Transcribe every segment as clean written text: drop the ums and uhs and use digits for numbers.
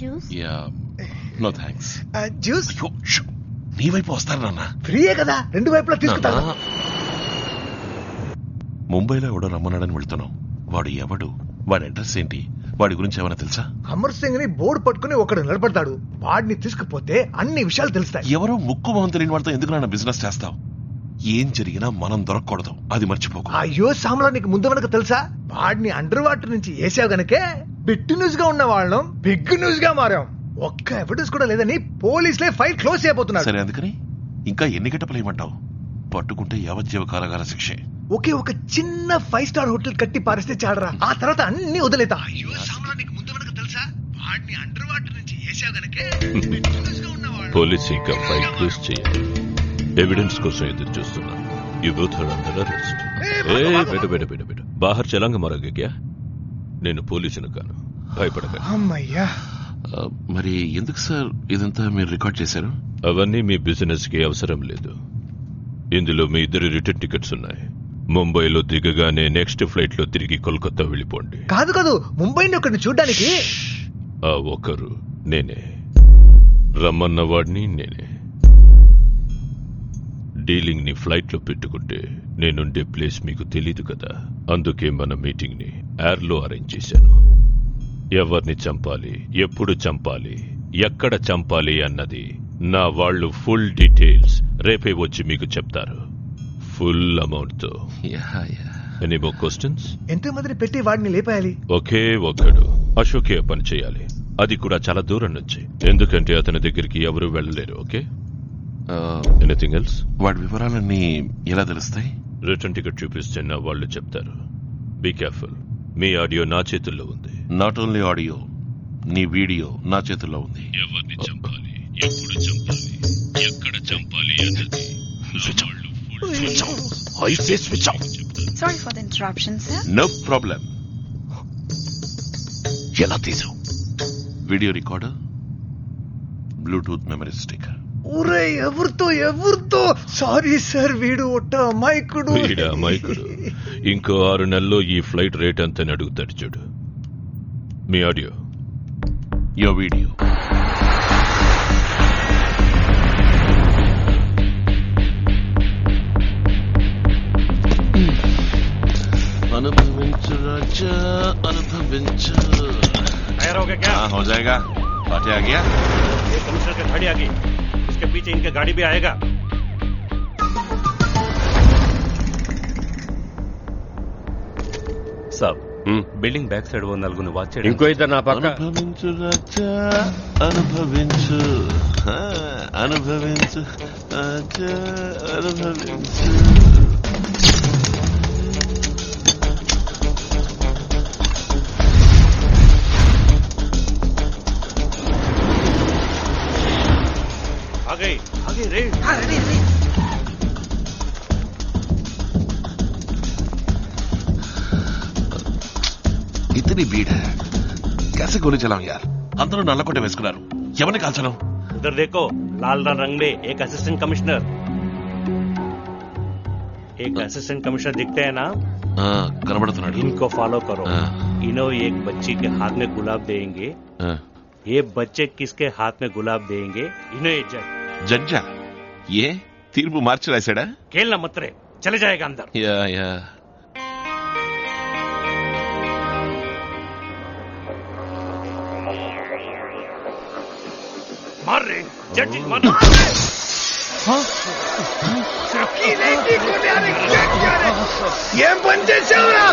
Juice? No thanks. Juice నీ వైపు వస్తారు నాన్న. ఫ్రీయే కదా, రెండు వైపులా తీసుకుంటా. ముంబైలో ఎవడో రమ్మన్నాడని వెళ్తున్నావు. వాడు ఎవడు, వాడి అడ్రస్ ఏంటి, వాడి గురించి ఏమైనా తెలుసా? అమర్ సింగ్ ని బోర్డు పట్టుకుని ఒకడు నిలబడతాడు. వాడిని తీసుకుపోతే అన్ని విషయాలు తెలుస్తాయి. ఎవరో ముక్కు మొహం తెలియని వాడితో ఎందుకు నాన్న బిజినెస్ చేస్తావు? ఏం జరిగినా మనం దొరకకూడదు, అది మర్చిపోకు. అయ్యో సామ్లా, నీకు ముందు వెనక తెలుసా? వాడిని అండర్ వాటర్ నుంచి వేసావు గనకే బిట్ న్యూస్ గా ఉన్న వాళ్ళం బిగ్ న్యూస్ గా మారాం. ఒక్క ఎవిడెన్స్ కూడా లేదని పోలీసులే ఫైల్ క్లోజ్ చేయబోతున్నారు. సరే, అందుకని ఇంకా ఎన్ని గంటలు ఏమంటావు? పట్టుకుంటే యావజ్జీవ కారాగార శిక్షే. ఒకే ఒక చిన్న 5 స్టార్ హోటల్ కట్టి పారిస్తే చాడరా, ఆ తర్వాత అన్ని వదిలేతా. అయ్యో సామ్లా, నీకు ముందు వెనక తెలుసా? వాడిని అండర్ వాటర్ నుంచి వేసావు గనకే బిట్ న్యూస్ గా ఉన్న వాళ్ళం. పోలీస్ ఇంకా ఫైల్ క్లోజ్ చేయాలి. ఎవిడెన్స్ కోసం ఎదురు చూస్తున్నా. You both are under arrest. బెట బాహర్ చలాంగ మరగా క్యా? నేను పోలీసును కాను, భయపడక. అమ్మయ్యా. మరి ఎందుకు సార్ ఇదంతా మీరు రికార్డ్ చేశారు? అవన్నీ మీ బిజినెస్ కి అవసరం లేదు. ఇందులో మీ ఇద్దరు రిటర్న్ టికెట్స్ ఉన్నాయి. ముంబైలో దిగగానే నెక్స్ట్ ఫ్లైట్ లో తిరిగి కోల్కతా వెళ్ళిపోండి. కాదు, ముంబైని ఒకరిని చూడ్డానికి. ఆ ఒకరు నేనే, రమ్మన్న వాడిని నేనే. డీలింగ్ ని ఫ్లైట్ లో పెట్టుకుంటే నేనుండే ప్లేస్ మీకు తెలీదు కదా, అందుకే మన మీటింగ్ ని ఎయిర్ లో అరేంజ్ చేశాను. ఎవరిని చంపాలి, ఎప్పుడు చంపాలి, ఎక్కడ చంపాలి అన్నది నా వాళ్ళు ఫుల్ డీటెయిల్స్ రేపే వచ్చి మీకు చెప్తారు, ఫుల్ అమౌంట్ తో. Any more questions? ఎంతమందిని పెట్టి వాడిని లేపేయాలి? ఒకే ఒక్కడు అశోకే పని చేయాలి, అది కూడా చాలా దూరం నుంచి, ఎందుకంటే అతని దగ్గరికి ఎవరు వెళ్ళలేరు. Okay, anything else? వాడి వివరాలన్నీ ఎలా తెలుస్తాయి? రిటర్న్ టికెట్ చూపిస్తే నా వాళ్ళు చెప్తారు. బీ కేర్ఫుల్, మీ ఆడియో నా చేతుల్లో ఉంది. నాట్ ఓన్లీ ఆడియో, నీ వీడియో నా చేతుల్లో ఉంది. ఎవరిని చంపాలి, ఎప్పుడు చంపాలి, ఎక్కడ చంపాలి అన్నది Sorry for the interruption, sir. No problem. ఎలా తీసావు? Video recorder, bluetooth memory stick. ఊరే ఎవరితో? సారీ సార్, వీడు ఒట్ట అమాయకుడు. ఇంకో 6 నెలల్లో ఈ ఫ్లైట్ రేట్ అంతని అడుగుతాడు చూడు. మీ ఆడియో, యో వీడియో. అనుభవించు రాజా, అనుభవించు. हो जाएगा. पार्टी आ गया. ये कमिश्नर की गाड़ी आ गई, इसके पीछे इनके गाड़ी भी आएगा. साहब, బిల్డింగ్ బ్యాక్ సైడ్ ఓ నలుగురిని వాచ్ చేయండి. ఇంకో ఇద్దరు నా పక్క. అనుభవించు రాజా, అనుభవించు, అనుభవించు రాజా, అనుభవించు. आगे रेड. इतनी भीड़ है, कैसे गोली चलाऊं यार? अंदर नల్లकोట వేసుకున్నారు, ఎవరిని కాల్చను? उधर देखो, लाल रंग में एक असिस्टेंट कमिश्नर. एक असिस्टेंट कमिश्नर दिखते हैं ना, కనబడుతున్నాడు. इनको फॉलो करो. इन्हों एक बच्ची के हाथ में गुलाब देंगे. ये बच्चे किसके हाथ में गुलाब देंगे? इन्हें जज. జడ్జా? ఏ తీర్పు మార్చి రాశాడా? खेलना मत रे, चले जाएगा अंदर. యా मार रे, जज मार. ఏం పని చేసావురా?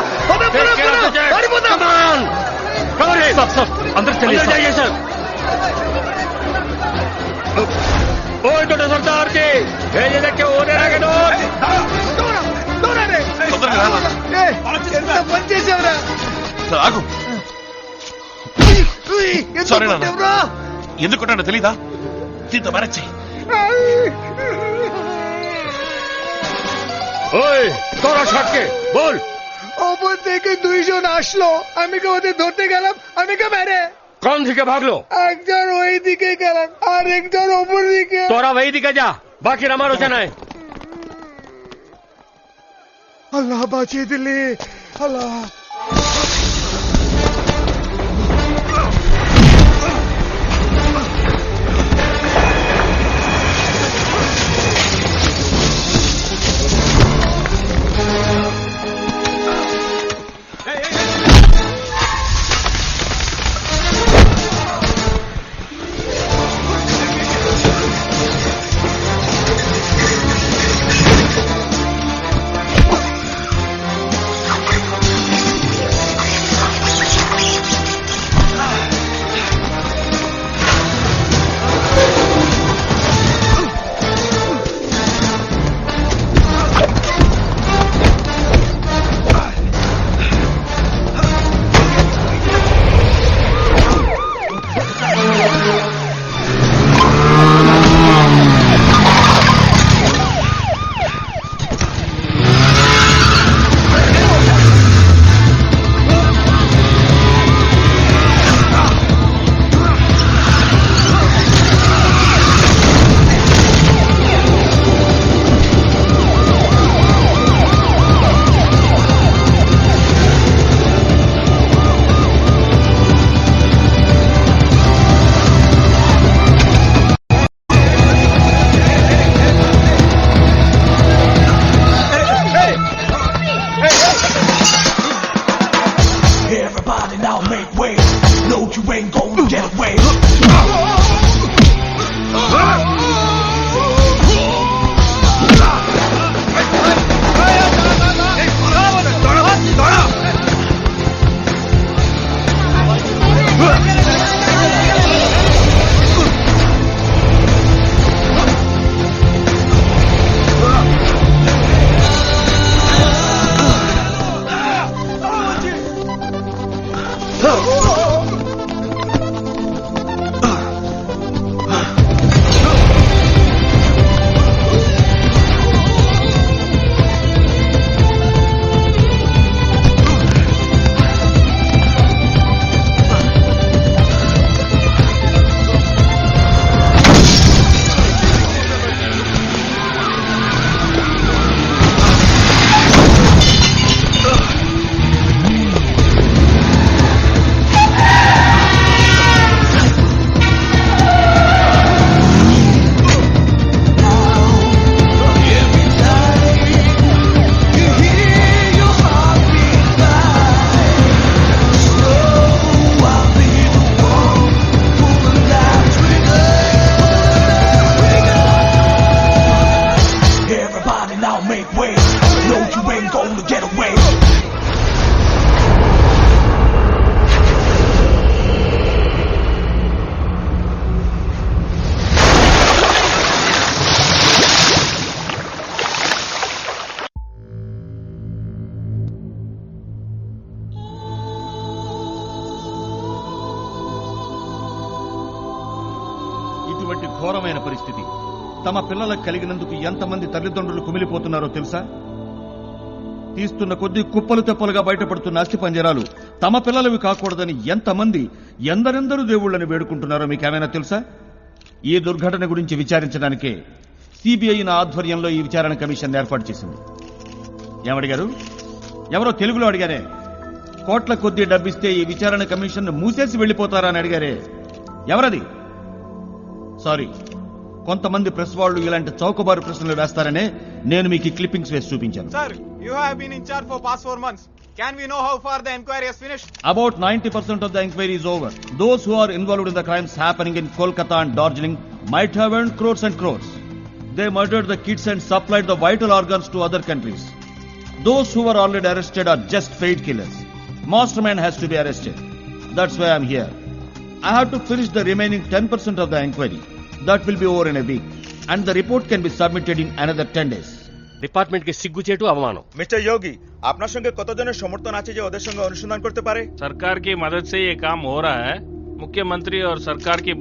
अंदर चलिए सर. सरदार की भेजे के होने लगे ఎంత పని చేసావురా? ఆగు. సారీ నాన్న, ఎందుకు కొట్టాడో తెలీదా? దీంతో మ్యారేజ్ చెయ్యి. তোরা শটকে বল. ওপর থেকে 2 জন আসলো, আমি কে ওদের ধরতে গেলাম, আমি কে মেরে. কোন দিকে ভাগলো? একজন ওই দিকে গেলাম, আর একজন ওপর দিকে. তোরা ওই দিকে যা, বাকি আমার ওখানে. আল্লাহ বাঁচিয়ে দিলে, আল্লাহ. away. Everybody now make way. No, you ain't gonna get away. ఇటువంటి ఘోరమైన పరిస్థితి తమ పిల్లలకు కలిగినందుకు ఎంతమంది తల్లిదండ్రులు కుమిలిపోతున్నారో తెలుసా? తీస్తున్న కొద్దీ కుప్పలు తెప్పలుగా బయటపడుతున్న అస్థి పంజరాలు తమ పిల్లలవి కాకూడదని ఎంతమంది ఎందరెందరూ దేవుళ్ళని వేడుకుంటున్నారో మీకేమైనా తెలుసా? ఈ దుర్ఘటన గురించి విచారించడానికే సిబిఐ నా ఆధ్వర్యంలో ఈ విచారణ కమిషన్ ఏర్పాటు చేసింది. ఏమడిగారు? ఎవరో తెలుగులో అడిగారే. కోట్ల కొద్దీ డబ్బిస్తే ఈ విచారణ కమిషన్ మూసేసి వెళ్లిపోతారా అని అడిగారే. ఎవరది? సారీ, కొంతమంది ప్రెస్ వాళ్ళు ఇలాంటి చౌకబారు ప్రశ్నలు వేస్తారనే నేను మీకు క్లిప్పింగ్స్ వేసి చూపించాను. Sir, you have been in charge for past 4 months. Can we know how far the inquiry has finished? About 90% of the inquiry is over. Those who are involved in the crimes happening in Kolkata and Darjeeling might have earned crores and crores. They murdered the kids and supplied the vital organs to other countries. Those who were already arrested are just paid killers. Mastermind has to be arrested. That's why I'm here. I have to finish the remaining 10% of the inquiry. That will be over in a week. And the report can be submitted in another 10 days. Department কে সিগুচেটু অবমাননা। Mister যোগী, আপনার সঙ্গে কতজনের সমর্থন আছে যে ওদের সঙ্গে অনুসন্ধান করতে পারে? सरकार की मदद से ये काम हो रहा है। मुख्यमंत्री और सरकार की